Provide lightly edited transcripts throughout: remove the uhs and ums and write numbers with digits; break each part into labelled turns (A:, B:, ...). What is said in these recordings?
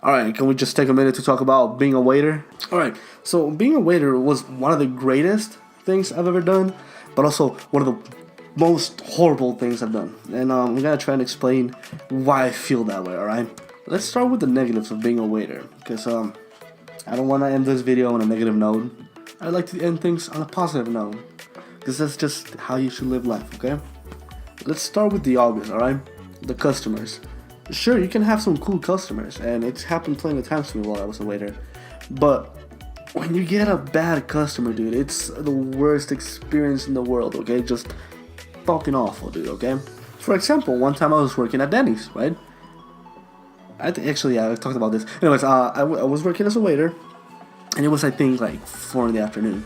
A: Alright, can we just take a minute to talk about being a waiter? Alright, so being a waiter was one of the greatest things I've ever done, but also one of the most horrible things I've done. And I'm gonna try and explain why I feel that way, alright? Let's start with the negatives of being a waiter, because I don't want to end this video on a negative note. I like to end things on a positive note, because that's just how you should live life, okay? Let's start with the obvious, alright? The customers. Sure, you can have some cool customers, and it's happened plenty of times to me while I was a waiter. But when you get a bad customer, dude, it's the worst experience in the world, okay? Just fucking awful, dude, okay? For example, one time I was working at Denny's, right? I talked about this. Anyways, I was working as a waiter, and it was, I think, like 4 in the afternoon.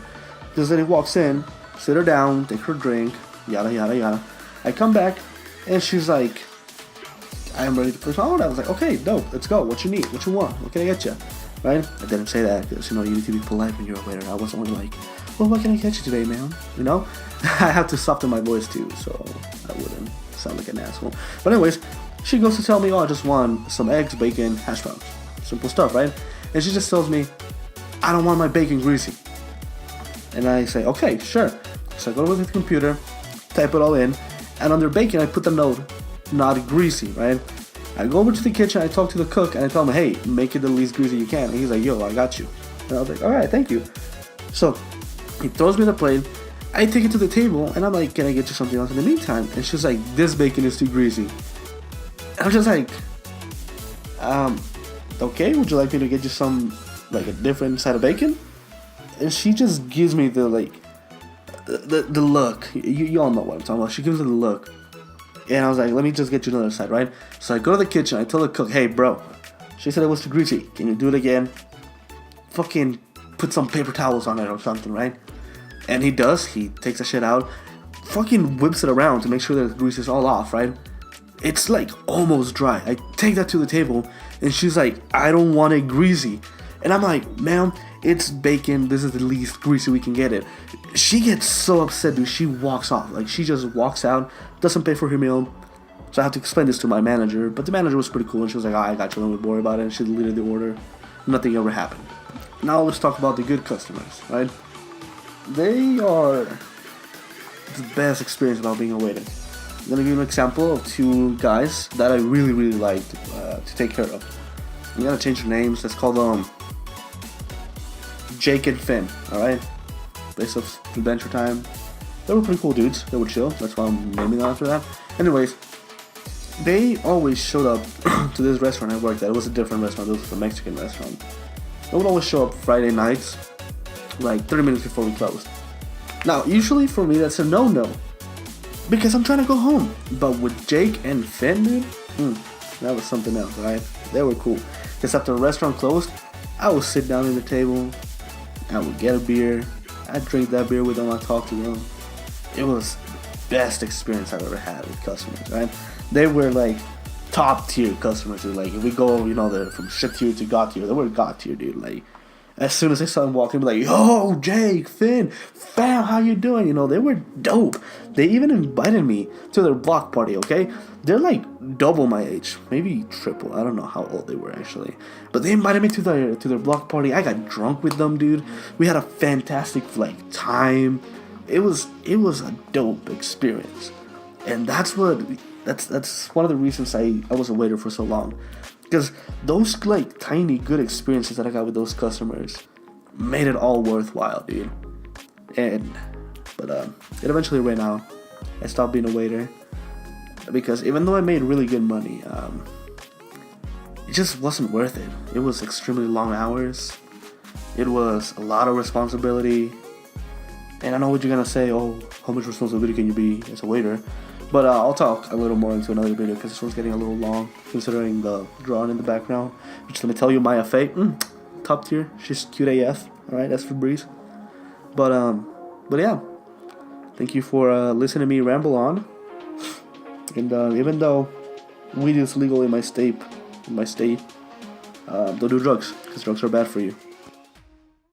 A: This lady walks in, sit her down, take her drink, yada, yada, yada. I come back, and she's like, I am ready to place my order. I was like, okay, dope, let's go. What you need? What you want? What can I get you? Right? I didn't say that because, you need to be polite when you're a waiter. I was only like, well, what can I get you today, ma'am? I have to soften my voice too, so I wouldn't sound like an asshole. But anyways, she goes to tell me, I just want some eggs, bacon, hash browns. Simple stuff, right? And she just tells me, I don't want my bacon greasy. And I say, okay, sure. So I go over to the computer, type it all in, and under bacon, I put the note, not greasy, right? I go over to the kitchen, I talk to the cook, and I tell him, hey, make it the least greasy you can. And he's like, yo, I got you. And I was like, alright, thank you. So he throws me the plate, I take it to the table, and I'm like, can I get you something else in the meantime? And she's like, this bacon is too greasy. And I'm just like, okay, would you like me to get you some, like a different side of bacon? And she just gives me the, like, the look. You all know what I'm talking about. She gives me the look. And I was like, let me just get you another side, right? So I go to the kitchen, I tell the cook, hey, bro, she said it was too greasy. Can you do it again? Fucking put some paper towels on it or something, right? And he does. He takes the shit out, fucking whips it around to make sure that the grease is all off, right? It's like almost dry. I take that to the table, and she's like, I don't want it greasy. And I'm like, ma'am, it's bacon. This is the least greasy we can get it. She gets so upset, dude. She walks off. Like, she just walks out, doesn't pay for her meal. So I have to explain this to my manager. But the manager was pretty cool, and she was like, I got you. Don't worry about it. And she deleted the order. Nothing ever happened. Now let's talk about the good customers, right? They are the best experience about being a waiter. I'm going to give you an example of 2 guys that I really, really liked to take care of. I'm going to change their names. Let's call them Jake and Finn, alright? Place of Adventure Time. They were pretty cool dudes. They were chill. That's why I'm naming them after that. Anyways, they always showed up to this restaurant I worked at. It was a different restaurant. It was a Mexican restaurant. They would always show up Friday nights, like 30 minutes before we closed. Now, usually for me, that's a no-no, because I'm trying to go home. But with Jake and Finn, dude, that was something else, right? They were cool. Because after the restaurant closed, I would sit down at the table, I would get a beer, I'd drink that beer with them, I'd talk to them. It was the best experience I've ever had with customers, right? They were like top tier customers, dude. Like, if we go, they're from shit tier to god tier, they were god tier, dude. Like, as soon as I saw them walking, I'd be like, yo, Jake, Finn, fam, how you doing? They were dope. They even invited me to their block party, okay? They're like double my age, maybe triple. I don't know how old they were actually. But they invited me to their block party. I got drunk with them, dude. We had a fantastic time. It was a dope experience. And that's one of the reasons I was a waiter for so long. Because those like tiny good experiences that I got with those customers made it all worthwhile, dude. But it eventually ran out. I stopped being a waiter because even though I made really good money, it just wasn't worth it. It was extremely long hours. It was a lot of responsibility. And I know what you're gonna say. Oh, how much responsibility can you be as a waiter? But I'll talk a little more into another video because this one's getting a little long considering the drawing in the background. Which, let me tell you, Maya Fey, top tier. She's cute AF. Alright, that's for Breeze. But yeah. Thank you for listening to me ramble on. And even though weed is legal in my state, don't do drugs because drugs are bad for you.